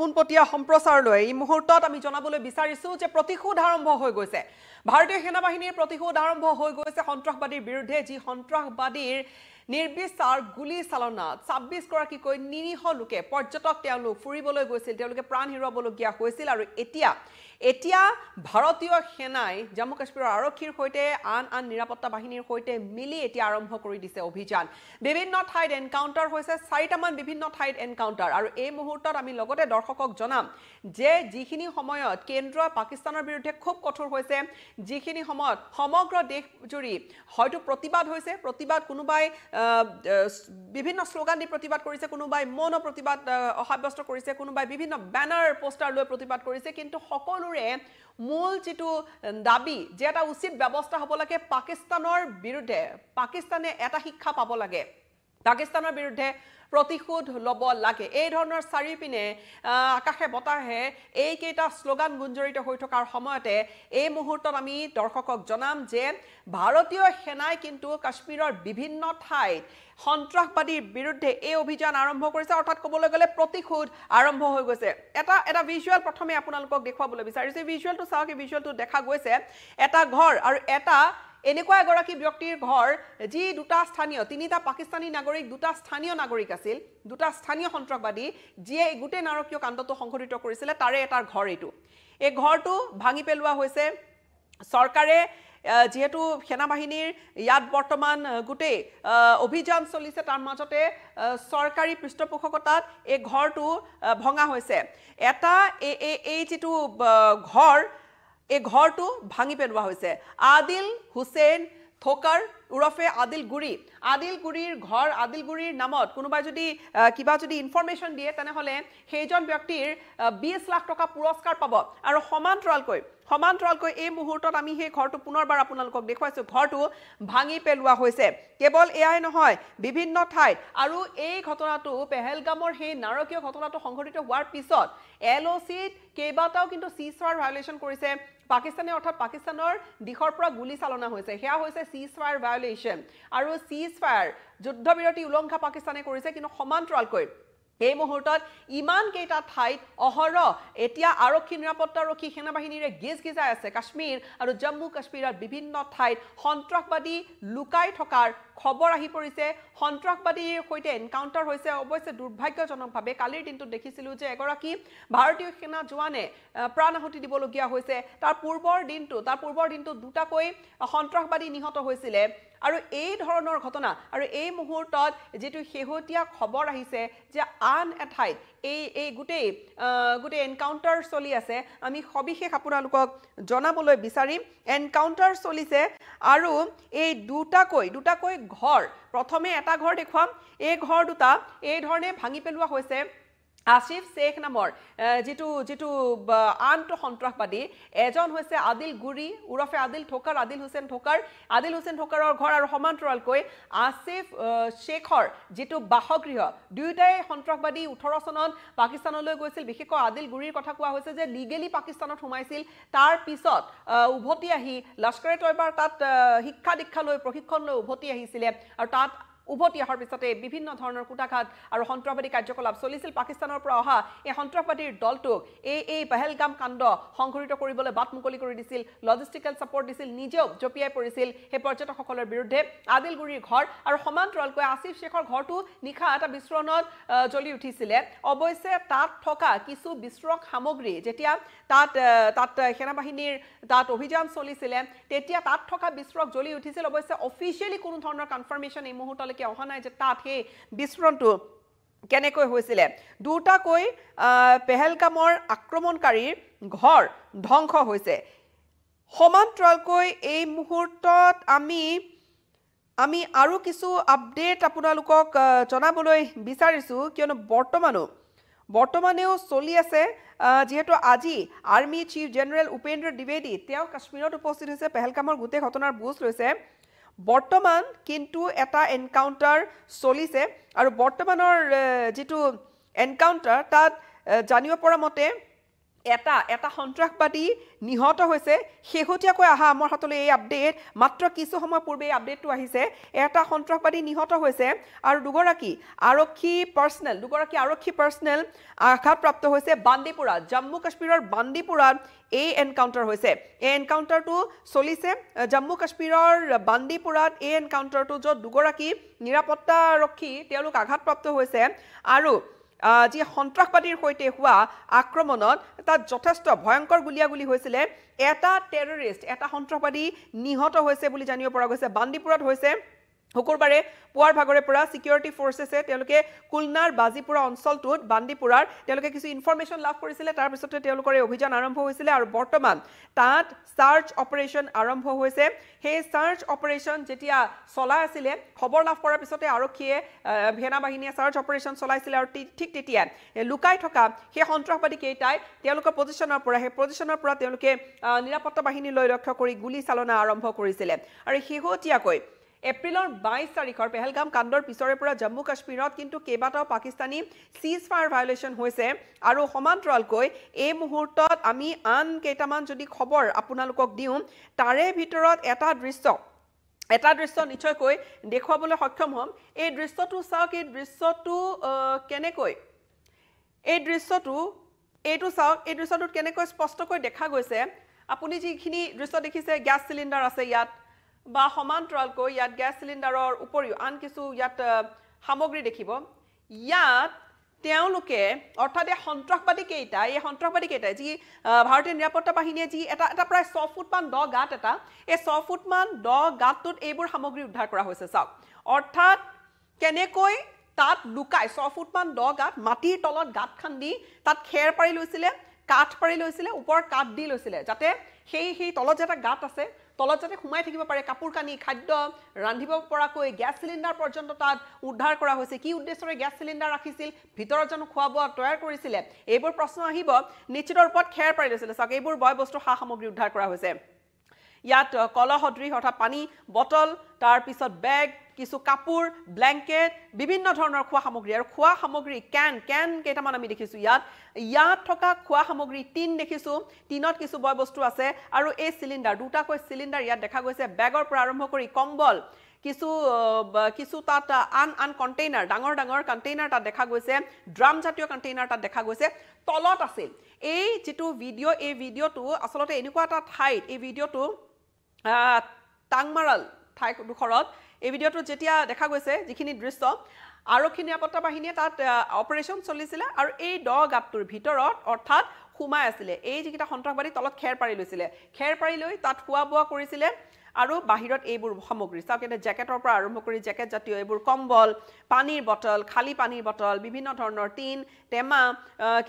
পোনপটীয়া সম্প্ৰচাৰলৈ এই মুহূৰ্তত আমি জনাবলৈ বিচাৰিছো যে প্ৰতিশোধ আৰম্ভ হৈ গৈছে ভাৰতীয় সেনাবাহিনীৰ প্ৰতিশোধ আৰম্ভ হৈ গৈছে সন্ত্ৰাসবাদীৰ বিৰুদ্ধে যি সন্ত্ৰাসবাদীৰ নিৰ্বিচাৰ গুলি চালনাত 26 গৰাকীকৈ নিৰীহ লোকে পৰ্যটক তেওঁলোক ফুৰিবলৈ গৈছিল তেওঁলোকে প্ৰাণ হেৰুৱাবলগীয়া হৈছিল আৰু এতিয়া ভাৰতীয় সেনাই জম্মু কাশ্মীৰৰ আৰক্ষীৰ সৈতে আন নিৰাপত্তা বাহিনীৰ সৈতে মিলি এতিয়া আৰম্ভ কৰি দিছে অভিযান বিভিন্ন ঠাইত এনকাউন্টাৰ হৈছে 4টামান বিভিন্ন ঠাইত এনকাউন্টাৰ আৰু এই মুহূৰ্তত আমি লগতে দৰ্শকক জনাম যে যিখিনি সময়ত কেন্দ্ৰ পাকিস্তানৰ বিৰুদ্ধে খুব কঠোৰ হৈছে যিখিনি সময়ত সমগ্ৰ দেশ জুৰি হয়তো প্ৰতিবাদ হৈছে প্ৰতিবাদ কোনোবাই বিভিন্ন স্লোগান দি প্ৰতিবাদ কৰিছে কোনোবাই মৌন প্ৰতিবাদ অসাব্যস্ত কৰিছে কোনোবাই বিভিন্ন ব্যানাৰ পোষ্টাৰ লৈ প্ৰতিবাদ কৰিছে কিন্তু সকলোৰে মূল যেটো দাবী যে এটা উচিত ব্যৱস্থা হ'ব লাগে পাকিস্তানৰ বিৰুদ্ধে পাকিস্তানে এটা শিক্ষা পাব লাগে পাকিস্তানৰ বিৰুদ্ধে প্ৰতিশোধ লব লাগে এই ধৰণৰ চাৰিপিনে আকাশে বতাহে এই কেইটা স্লোগান গুঞ্জৰিত হৈ থকাৰ সময়তে এই মুহূৰ্তত আমি দৰ্শকক জনাম যে ভাৰতীয় সেনাই কিন্তু কাশ্মীৰৰ বিভিন্ন ঠাইত সন্ত্ৰাসবাদীৰ বিৰুদ্ধে এই অভিযান আৰম্ভ কৰিছে অৰ্থাৎ ক'বলৈ গ'লে প্ৰতিশোধ আৰম্ভ হৈ গৈছে এটা ভিজুৱেল প্ৰথমে আপোনালোকক দেখুৱাবলৈ বিচাৰিছে ভিজুৱেলটো চাওক এই ভিজুৱেলটো দেখা গৈছে এটা ঘৰ আৰু এটা এনেকুৱা এগৰাকী ব্যক্তিৰ ঘৰ যি দুটা স্থানীয় তিনিটা পাকিস্তানী নাগৰিক দুটা স্থানীয় নাগৰিক আছিল দুটা স্থানীয় সন্ত্ৰাসবাদী যিয়ে গোটেই নাৰকীয় কাণ্ডটো সংঘটিত কৰিছিল তাৰে এটাৰ ঘৰ এইটো এই ঘৰটো ভাঙি পেলোৱা হৈছে চৰকাৰে যেহেতু সেনাবাহিনীৰ ইয়াত বৰ্তমান গোটেই অভিযান চলিছে তাৰ মাজতে চৰকাৰী পৃষ্ঠপোষকতাত এই ঘৰটো ভঙা হৈছে এটা এই যেটো ঘৰ এই ঘৰটো ভাঙি পেলোৱা হৈছে আদিল হুছেইন থোকাৰ উৰফে আদিল গুৰিৰ ঘৰ আদিল গুৰিৰ নামত কোনোবাই যদি কিবা যদি ইনফৰমেশন দিয়ে তেনেহলে সেইজন ব্যক্তিৰ 20 লাখ টকা পুৰস্কাৰ পাব আৰু সমান্তৰালকৈ এই মুহূৰ্তত আমি সেই ঘৰটো পুনৰবাৰ আপোনালোকক দেখুৱাইছো ঘৰটো ভাঙি পেলোৱা হৈছে কেৱল এয়াই নহয় বিভিন্ন ঠাইত আৰু এই ঘটনাটো পেহেলগামৰ সেই নাৰকীয় ঘটনাটো সংঘটিত হোৱাৰ পিছত এলওচিত কেইবাটাও কিন্তু সিজফায়াৰ ভায়োলেশন কৰিছে পাকিস্তানে অৰ্থাৎ পাকিস্তানৰ দিশৰ পৰা গুলি চালনা হৈছে হেয়া হৈছে সিজফায়াৰ ভায়োলেশন আৰু সিজফায়াৰ যুদ্ধবিৰতি উলংঘা পাকিস্তানে কৰিছে কিন্তু সমান্তৰালকৈ এই মুহূৰ্তত ইমান কেইটা ঠাইত অহৰহ এতিয়া আৰক্ষী নিৰাপত্তাৰক্ষী সেনাবাহিনীৰে গিজগিজাই আছে কাশ্মীৰ আৰু জম্মু কাশ্মীৰৰ বিভিন্ন ঠাইত সন্ত্ৰাসবাদী লুকাই থকাৰ খবৰ আহি পৰিছে সন্ত্ৰাসবাদীৰ সৈতে এনকাউন্টাৰ হৈছে অৱশ্যে দুৰ্ভাগ্যজনকভাৱে কালিৰ দিনটো দেখিছিলো যে এগৰাকী ভাৰতীয় সেনা জোৱানে প্ৰাণাহুতি দিবলগীয়া হৈছে তাৰ পূৰ্বৰ দিনটো দুটাকৈ সন্ত্ৰাসবাদী নিহত হৈছিল আৰু এই ধৰণৰ ঘটনা আৰু এই মুহূৰ্তত যেটো শেহতীয়া খবৰ আহিছে যে আন এঠাইত এই গোটেই এনকাউন্টাৰ চলি আছে আমি সবিশেষ আপোনালোকক জনাবলৈ বিচাৰিম এনকাউন্টাৰ চলিছে আৰু এই দুটাকৈ ঘৰ প্ৰথমে এটা ঘৰ দেখুৱাম এই ঘৰ দুটা এই ধৰণে ভাঙি পেলোৱা হৈছে আসিফ শেখ নামৰ যেটো আনটো সন্ত্ৰাসবাদী এজন হৈছে আদিল গুৰি উৰফে আদিল হুছেইন ঠোকাৰৰ ঘৰ আৰু সমান্তৰালকৈ আসিফ শেখৰ যেটো বাসগৃহ দুয়োটাই সন্ত্ৰাসবাদী 18 চনত পাকিস্তানলৈ গৈছিল বিশেষকৈ আদিল গুৰিৰ কথা কোৱা হৈছে যে লিগেলি পাকিস্তানত সোমাইছিল তাৰ পিছত উভতি আহি লস্কৰে তয়বাৰ তাত শিক্ষা দীক্ষা লৈ প্ৰশিক্ষণ লৈ উভতি আহিছিল আৰু তাত উভতি অহাৰ পিছতে বিভিন্ন ধৰণৰ কুটাঘাত আৰু সন্ত্ৰাসবাদী কাৰ্যকলাপ চলিছিল পাকিস্তানৰ পৰা অহা এই সন্ত্ৰাসবাদীৰ দলটোক এই পেহেলগাম কাণ্ড সংঘটিত কৰিবলৈ বাট মুকলি কৰি দিছিল লজিষ্টিকেল সাপোৰ্ট দিছিল নিজেও জপিয়াই পৰিছিল সেই পৰ্যটকসকলৰ বিৰুদ্ধে আদিল গুৰিৰ ঘৰ আৰু সমান্তৰালকৈ আসিফ শেখৰ ঘৰটো নিখা এটা বিস্ফোৰণত জ্বলি উঠিছিল অৱশ্যে তাত থকা কিছু বিস্ফোৰক সামগ্ৰী যেতিয়া তাত সেনাবাহিনীৰ তাত অভিযান চলিছিল তেতিয়া তাত থকা বিস্ফোৰক জ্বলি উঠিছিল অৱশ্যে অফিচিয়েলি কোনো ধৰণৰ কনফাৰ্মেশন এই মুহূৰ্তলৈকে অহা নাই যে তাত সেই বিস্ফোৰণটো কেনেকৈ হৈছিল দুটাকৈ পেহেলগামৰ আক্ৰমণকাৰীৰ ঘৰ ধ্বংস হৈছে সমান্তৰালকৈ এই মুহূৰ্তত আমি আৰু কিছু আপডেট আপোনালোকক জনাবলৈ বিচাৰিছো কিয়নো বৰ্তমানেও চলি আছে যেহেতু আজি আৰ্মি চিফ জেনাৰেল উপেন্দ্ৰ দ্বিবেদী তেওঁ কাশ্মীৰত উপস্থিত হৈছে পেহেলগামৰ গোটেই ঘটনাৰ বুজ লৈছে বৰ্তমান কিন্তু এটা এনকাউন্টাৰ চলিছে আৰু বৰ্তমানৰ যেটো এনকাউন্টাৰ তাত জানিব পৰা মতে এটা সন্ত্ৰাসবাদী নিহত হৈছে শেহতীয়াকৈ আহা আমাৰ হাতলৈ এই আপডেট মাত্ৰ কিছু সময় পূৰ্বে এই আপডেটটো আহিছে এটা সন্ত্ৰাসবাদী নিহত হৈছে আৰু দুগৰাকী আৰক্ষী পাৰ্সনেল আঘাতপ্ৰাপ্ত হৈছে বান্দিপুৰাত জম্মু কাশ্মীৰৰ বান্দিপুৰাত এই এনকাউন্টাৰ হৈছে এই এনকাউন্টাৰটো চলিছে জম্মু কাশ্মীৰৰ বান্দিপুৰাত এই এনকাউন্টাৰটো য'ত দুগৰাকী নিৰাপত্তাৰক্ষী তেওঁলোক আঘাতপ্ৰাপ্ত হৈছে আৰু যি সন্ত্ৰাসবাদীৰ সৈতে হোৱা আক্ৰমণত তাত যথেষ্ট ভয়ংকৰ গুলিয়াগুলি হৈছিলে এটা টেৰৰিষ্ট এটা সন্ত্ৰাসবাদী নিহত হৈছে বুলি জানিব পৰা গৈছে বান্দিপুৰত হৈছে শুকুৰবাৰে পুৱাৰ ভাগৰে পৰা সিকিউৰিটি ফৰ্চেছে তেওঁলোকে কুলনাৰ বাজিপুৰা অঞ্চলটোত বান্দিপুৰাৰ তেওঁলোকে কিছু ইনফৰমেশ্যন লাভ কৰিছিলে তাৰ পিছতে তেওঁলোকৰ এই অভিযান আৰম্ভ হৈছিলে আৰু বৰ্তমান তাত সাৰ্চ অপাৰেশ্যন আৰম্ভ হৈছে সেই সাৰ্চ অপাৰেশ্যন যেতিয়া চলাই আছিলে খবৰ লাভ কৰাৰ পিছতে আৰক্ষীয়ে সেনা বাহিনীয়ে সাৰ্চ অপাৰেশ্যন চলাইছিলে আৰু ঠিক তেতিয়া লুকাই থকা সেই সন্ত্ৰাসবাদী কেইটাই তেওঁলোকৰ পজিশ্যনৰ পৰা তেওঁলোকে নিৰাপত্তা বাহিনীলৈ লক্ষ্য কৰি গুলী চালনা আৰম্ভ কৰিছিলে আৰু শেহতীয়াকৈ এপ্ৰিলৰ 22 তাৰিখৰ পেহেলগাম কাণ্ডৰ পিছৰে পৰা জম্মু কাশ্মীৰত কিন্তু কেইবাটাও পাকিস্তানী সিজ ফায়াৰ ভায়োলেশ্যন হৈছে আৰু সমান্তৰালকৈ এই মুহূৰ্তত আমি আন কেইটামান যদি খবৰ আপোনালোকক দিওঁ তাৰে ভিতৰত এটা দৃশ্য নিশ্চয়কৈ দেখুৱাবলৈ সক্ষম হ'ম এই দৃশ্যটো চাওক এই দৃশ্যটো কেনেকৈ এইটো চাওক এই দৃশ্যটোত কেনেকৈ স্পষ্টকৈ দেখা গৈছে আপুনি যিখিনি দৃশ্য দেখিছে গ্যাস সিলিন্ডাৰ আছে ইয়াত বা সমান্তৰালকৈ ইয়াত গ্যাস সিলিন্ডাৰৰ উপৰিও আন কিছু ইয়াত সামগ্ৰী দেখিব ইয়াত তেওঁলোকে অৰ্থাৎ এই সন্ত্ৰাসবাদী কেইটাই যি ভাৰতীয় নিৰাপত্তা বাহিনীয়ে যি এটা প্ৰায় 6 ফুটমান দ গাঁত এই 6 ফুটমান দ গাঁতটোত এইবোৰ সামগ্ৰী উদ্ধাৰ কৰা হৈছে চাওক অৰ্থাৎ কেনেকৈ তাত লুকাই 6 ফুটমান দ গাঁত মাটিৰ তলত গাঁত খান্দি তাত খেৰ পাৰি লৈছিলে কাঠ পাৰি লৈছিলে ওপৰত কাঠ দি লৈছিলে যাতে সেই তলত যেটা গাঁত আছে তলত যাতে সোমাই থাকিব পাৰে কাপোৰ কানি খাদ্য ৰান্ধিব পৰাকৈ গ্যাস সিলিন্ডাৰ পৰ্যন্ত তাত উদ্ধাৰ কৰা হৈছে কি উদ্দেশ্যৰে গ্যাস সিলিন্ডাৰ ৰাখিছিল ভিতৰত জানো খোৱা বোৱা তৈয়াৰ কৰিছিলে এইবোৰ প্ৰশ্ন আহিব নিশ্চিত ৰূপত খেৰ পাৰি লৈছিলে চাওক এইবোৰ বয় বস্তু সা সামগ্ৰী উদ্ধাৰ কৰা হৈছে ইয়াত কলহদ্ৰি অৰ্থাৎ পানী বটল তাৰ পিছত বেগ কিছু কাপোৰ ব্ল্যাঙ্কেট বিভিন্ন ধৰণৰ খোৱা সামগ্ৰী আৰু খোৱা সামগ্ৰী কেন কেইটামান আমি দেখিছো ইয়াত থকা খোৱা সামগ্ৰী টিন দেখিছো টিনত কিছু বয় বস্তু আছে আৰু এই সিলিন্ডাৰ দুটাকৈ সিলিন্ডাৰ ইয়াত দেখা গৈছে বেগৰ পৰা আৰম্ভ কৰি কম্বল কিছু তাত আন কণ্টেইনাৰ ডাঙৰ কণ্টেইনাৰ তাত দেখা গৈছে ড্ৰাম জাতীয় কণ্টেইনাৰ তাত দেখা গৈছে তলত আছিল এই যেটো ভিডিঅটো আসলতে এনেকুৱা এটা ঠাইত এই ভিডিঅটো টাংমাৰাল ঠাই দুখৰত এই ভিডিঅটো যেতিয়া দেখা গৈছে যিখিনি দৃশ্য আৰক্ষী নিৰাপত্তা বাহিনীয়ে তাত অপাৰেশ্যন চলিছিলে আৰু এই দ গাঁতটোৰ ভিতৰত অৰ্থাৎ সোমাই আছিলে এই যিকিটা সন্ত্ৰাসবাদী তলত খেৰ পাৰি লৈছিলে খেৰ পাৰি লৈ তাত খোৱা বোৱা কৰিছিলে আৰু বাহিৰত এইবোৰ সামগ্ৰী চাওক এটা জ্যাকেটৰ পৰা আৰম্ভ কৰি জ্যাকেট জাতীয় এইবোৰ কম্বল পানীৰ বটল খালি পানীৰ বটল বিভিন্ন ধৰণৰ টিন টেমা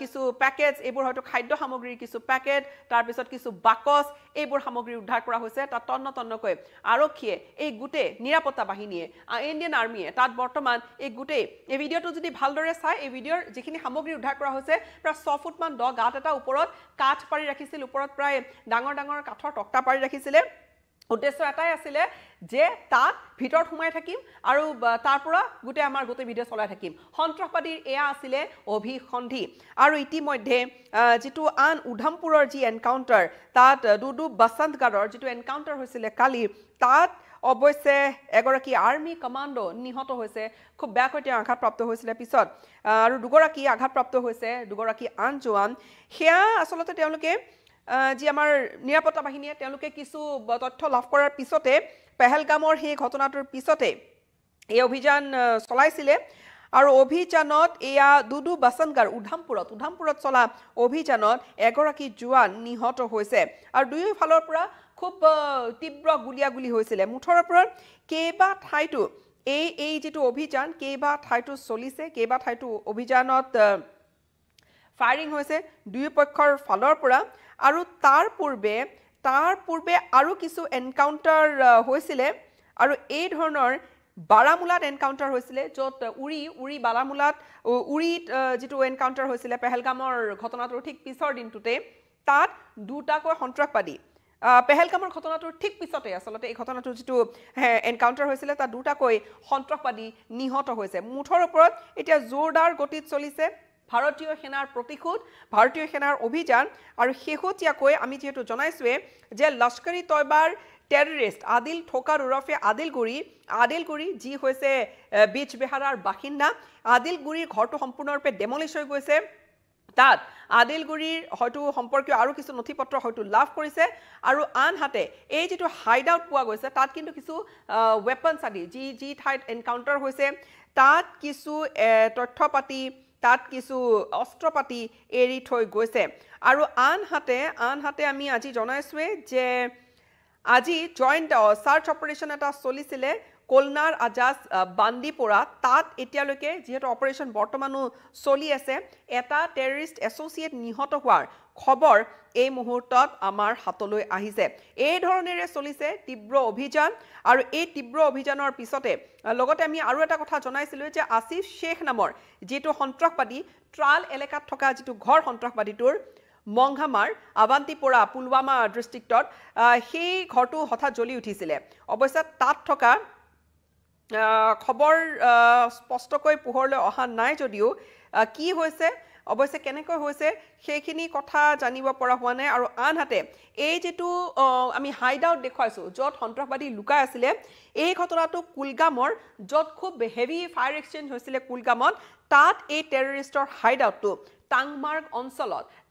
কিছু প্যাকেজ এইবোৰ হয়তো খাদ্য সামগ্ৰীৰ কিছু প্যাকেট তাৰ পিছত কিছু বাকচ এইবোৰ সামগ্ৰী উদ্ধাৰ কৰা হৈছে তাত তন্নকৈ আৰক্ষীয়ে এই গুটে নিৰাপত্তা বাহিনীয়ে ইণ্ডিয়ান আৰ্মিয়ে তাত বৰ্তমান এই গুটে এই ভিডিঅটো যদি ভালদৰে চাই এই ভিডিঅৰ যিখিনি সামগ্ৰী উদ্ধাৰ কৰা হৈছে প্ৰায় 6 ফুটমান দ গাঁত এটা ওপৰত কাঠ পাৰি ৰাখিছিল ওপৰত প্ৰায় ডাঙৰ কাঠৰ তক্তা পাৰি ৰাখিছিলে উদ্দেশ্য এটাই আছিলে যে তাত ভিতৰত সোমাই থাকিম আৰু তাৰ পৰা গোটেই ভিডিঅ চলাই থাকিম সন্ত্ৰাসবাদীৰ এয়া আছিলে অভিসন্ধি আৰু ইতিমধ্যে যেটো আন উধামপুৰৰ যি এনকাউন্টাৰ তাত দুদু বসন্তগড়ৰ যেটো এনকাউন্টাৰ হৈছিলে কালি তাত অৱশ্যে এগৰাকী আৰ্মি কমান্ডো নিহত হৈছে খুব বেয়াকৈ তেওঁ আঘাতপ্ৰাপ্ত হৈছিলে পিছত আৰু দুগৰাকী আঘাতপ্ৰাপ্ত হৈছে দুগৰাকী আন জোৱান সেয়া আসলতে তেওঁলোকে যি আমাৰ নিৰাপত্তা বাহিনীয়ে তেওঁলোকে কিছু তথ্য লাভ কৰাৰ পিছতে পেহেলগামৰ সেই ঘটনাটোৰ পিছতে এই অভিযান চলাইছিলে আৰু অভিযানত এয়া দুদু বসন্তগড় উধামপুৰত চলা অভিযানত এগৰাকী জোৱান নিহত হৈছে আৰু দুয়ো ফালৰ পৰা খুব তীব্ৰ গুলিয়াগুলি হৈছিলে মুঠৰ ওপৰত কেইবা ঠাইতো এই যেটো অভিযান কেইবা ঠাইতো চলিছে কেইবা ঠাইতো অভিযানত ফায়াৰিং হৈছে দুই পক্ষৰ ফালৰ পৰা আৰু তাৰ পূৰ্বে আৰু কিছু এনকাউন্টাৰ হৈছিলে আৰু এই ধৰণৰ বাৰামুলাত এনকাউন্টাৰ হৈছিলে য'ত উৰি বাৰামুলাত উৰিত যেটো এনকাউন্টাৰ হৈছিলে পেহেলগামৰ ঘটনাটোৰ ঠিক পিছৰ দিনটোতে তাত দুটাকৈ সন্ত্ৰাসবাদী পেহেলগামৰ ঘটনাটোৰ ঠিক পিছতে আসলতে এই ঘটনাটোৰ যেটো এনকাউন্টাৰ হৈছিলে তাত দুটাকৈ সন্ত্ৰাসবাদী নিহত হৈছে মুঠৰ ওপৰত এতিয়া জোৰদাৰ গতিত চলিছে ভাৰতীয় সেনাৰ প্ৰতিশোধ ভাৰতীয় সেনাৰ অভিযান আৰু শেহতীয়াকৈ আমি যেহেতু জনাইছোৱে যে লস্কৰী তয়বাৰ টেৰৰিষ্ট আদিল ঠোকাৰ ওৰফে আদিলগুৰি যি হৈছে বিজবেহাৰাৰ বাসিন্দা আদিলগুৰিৰ ঘৰটো সম্পূৰ্ণৰূপে ডেমলিছ হৈ গৈছে তাত আদিলগুৰিৰ হয়তো সম্পৰ্কীয় আৰু কিছু নথিপত্ৰ হয়তো লাভ কৰিছে আৰু আনহাতে এই যেটো হাইড আউট পোৱা গৈছে তাত কিন্তু কিছু ওয়েপনছ আদি যি ঠাইত এনকাউন্টাৰ হৈছে তাত কিছু তথ্যপাতি তাত কিছু অস্ত্ৰপাতি এৰি থৈ গৈছে আৰু আনহাতে আমি আজি জনাইছোৱে যে আজি জয়েন্ট সাৰ্চ অপাৰেশন এটা চলিছিলে কোলনাৰ আজাজ বান্দিপোৰা তাত এতিয়ালৈকে যেহেতু অপাৰেশন বৰ্তমানো চলি আছে এটা টেৰৰিষ্ট এছ'চিয়েট নিহত হোৱাৰ খবৰ এই মুহূৰ্তত আমাৰ হাতলৈ আহিছে এই ধৰণেৰে চলিছে তীব্ৰ অভিযান আৰু এই তীব্ৰ অভিযানৰ পিছতে লগতে আমি আৰু এটা কথা জনাইছিলো যে আসিফ শেখ নামৰ যেটো সন্ত্ৰাসবাদী ট্ৰাল এলেকাত থকা যেটো ঘৰ সন্ত্ৰাসবাদীটোৰ মংহামাৰ আৱান্তিপোৰা পুলৱামা ডিস্ট্ৰিক্টত সেই ঘৰটো হঠাৎ জ্বলি উঠিছিলে অৱশ্যে তাত থকা খবৰ স্পষ্টকৈ পোহৰলৈ অহা নাই যদিও কি হৈছে অৱশ্যে কেনেকৈ হৈছে সেইখিনি কথা জানিব পৰা হোৱা নাই আৰু আনহাতে এই যেটো আমি হাইড আউট দেখুৱাইছো য'ত সন্ত্ৰাসবাদী লুকাই আছিলে এই ঘটনাটো কুলগামৰ য'ত খুব হেভি ফায়াৰ এক্সচেঞ্জ হৈছিলে কুলগামত তাত এই টেৰৰিষ্টৰ হাইড আউটটো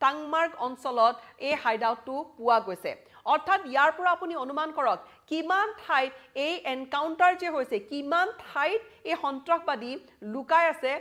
টাংমাৰ্গ অঞ্চলত এই হাইড আউটটো পোৱা গৈছে অৰ্থাৎ ইয়াৰ পৰা আপুনি অনুমান কৰক কিমান ঠাইত এই এনকাউন্টাৰ যে হৈছে কিমান ঠাইত এই সন্ত্ৰাসবাদী লুকাই আছে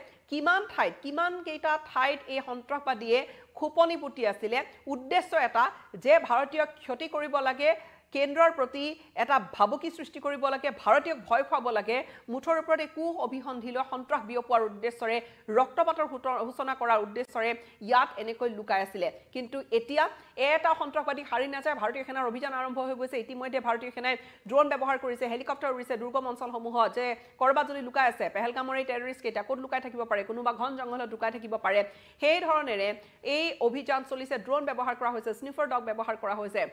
কিমান কেইটা ঠাইত এই সন্ত্ৰাসবাদীয়ে খুপনি পুতি আছিলে উদ্দেশ্য এটা যে ভাৰতীয় ক্ষতি কৰিব লাগে কেন্দ্ৰৰ প্ৰতি এটা ভাবুকি সৃষ্টি কৰিব লাগে ভাৰতীয়ক ভয় খুৱাব লাগে মুঠৰ ওপৰত একো অভিসন্ধিলৈ সন্ত্ৰাস বিয়পোৱাৰ উদ্দেশ্যৰে ৰক্তপাতৰ সূচনা কৰাৰ উদ্দেশ্যৰে ইয়াত এনেকৈ লুকাই আছিলে কিন্তু এতিয়া এটা সন্ত্ৰাসবাদী হাৰি নাযায় ভাৰতীয় সেনাৰ অভিযান আৰম্ভ হৈ গৈছে ইতিমধ্যে ভাৰতীয় সেনাই ড্ৰোন ব্যৱহাৰ কৰিছে হেলিকপ্টাৰ উৰিছে দুৰ্গম অঞ্চলসমূহত যে কৰবাত যদি লুকাই আছে পেহেলগামৰ এই টেৰৰিষ্ট কেইটা ক'ত লুকাই থাকিব পাৰে কোনোবা ঘন জংঘলত লুকাই থাকিব পাৰে সেই ধৰণেৰে এই অভিযান চলিছে ড্ৰোন ব্যৱহাৰ কৰা হৈছে স্নিফাৰ ডগ ব্যৱহাৰ কৰা হৈছে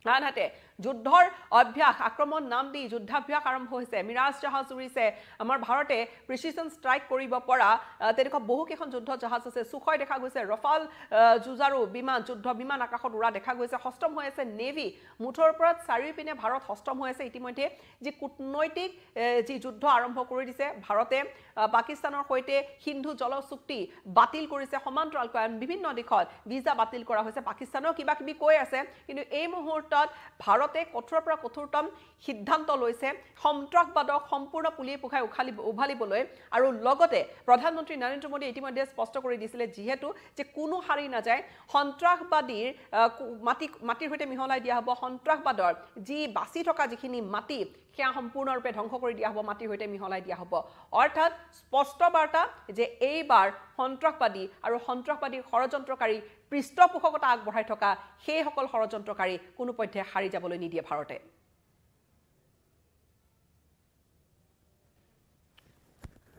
আনহাতে যুদ্ধৰ অভ্যাস আক্ৰমণ নাম দি যুদ্ধাভ্যাস আৰম্ভ হৈছে মিৰাজ জাহাজ উৰিছে আমাৰ ভাৰতে প্ৰিচিজন ষ্ট্ৰাইক কৰিব পৰা তেনেকুৱা বহুকেইখন যুদ্ধ জাহাজ আছে সুখয় দেখা গৈছে ৰফাল যুঁজাৰু যুদ্ধ বিমান আকাশত উৰা দেখা গৈছে হস্তম হৈ আছে নেভি মুঠৰ ওপৰত চাৰিওপিনে ভাৰত হস্তম হৈ আছে ইতিমধ্যে যি কূটনৈতিক যি যুদ্ধ আৰম্ভ কৰি দিছে ভাৰতে পাকিস্তানৰ সৈতে সিন্ধু জল চুক্তি বাতিল কৰিছে সমান্তৰালকৈ বিভিন্ন দিশত ভিসা বাতিল কৰা হৈছে পাকিস্তানৰ কিবা কিবি কৈ আছে কিন্তু এই মুহূৰ্তত ভাৰতে কঠোৰৰ পৰা কঠোৰতম সিদ্ধান্ত লৈছে সন্ত্ৰাসবাদক সম্পূৰ্ণ পুলিয়ে পোখাই উভালিবলৈ আৰু লগতে প্ৰধানমন্ত্ৰী নৰেন্দ্ৰ মোদী ইতিমধ্যে স্পষ্ট কৰি দিছিলে যিহেতু যে কোনো হাৰি নাযায় সন্ত্ৰাসবাদীৰ মাটিৰ সৈতে মিহলাই দিয়া হ'ব সন্ত্ৰাসবাদৰ যি বাছি থকা যিখিনি মাটি সেয়া সম্পূৰ্ণৰূপে ধ্বংস কৰি দিয়া হ'ব মাটিৰ সৈতে মিহলাই দিয়া হ'ব অৰ্থাৎ স্পষ্ট বাৰ্তা যে এইবাৰ সন্ত্ৰাসবাদী আৰু সন্ত্ৰাসবাদীৰ ষড়যন্ত্ৰকাৰী পৃষ্ঠপোষকতা আগবঢ়াই থকা সেইসকল ষড়যন্ত্ৰকাৰী কোনোপধ্যে হাৰি যাবলৈ নিদিয়ে ভাৰতে